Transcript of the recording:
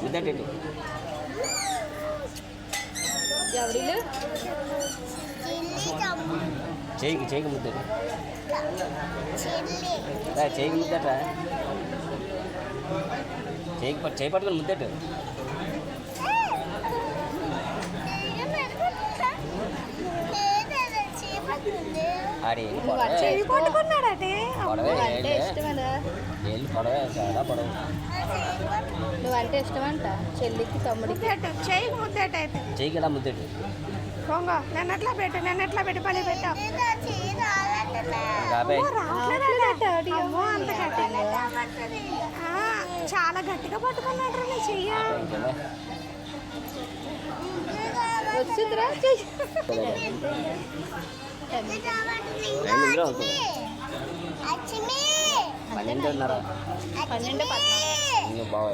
ముద్దటెట్టు ఎవరిలు చేయికి ముద్దట చేయికి ముద్దట చేయి పట్టుకొని ముద్దట ఆడి పట్టుకున్నాడటే పొడవే ఇష్టమేనా ఏళ్ళు పొడవే చాలా పొడవు నువ్వంటే ఇష్టమంట చెల్లికి తమ్ముడికి చేయికి ముద్దట అయితే చేయికి ఎలా ముద్దట కొంగ నన్ను ఎట్లా పెట్టి పని పెట్టావు అంత గట్టిగా చాలా గట్టిగా పట్టుకున్నాడు నీ చెయ్య వచ్చిందిరా 12:30 12 ఇంకా బాగా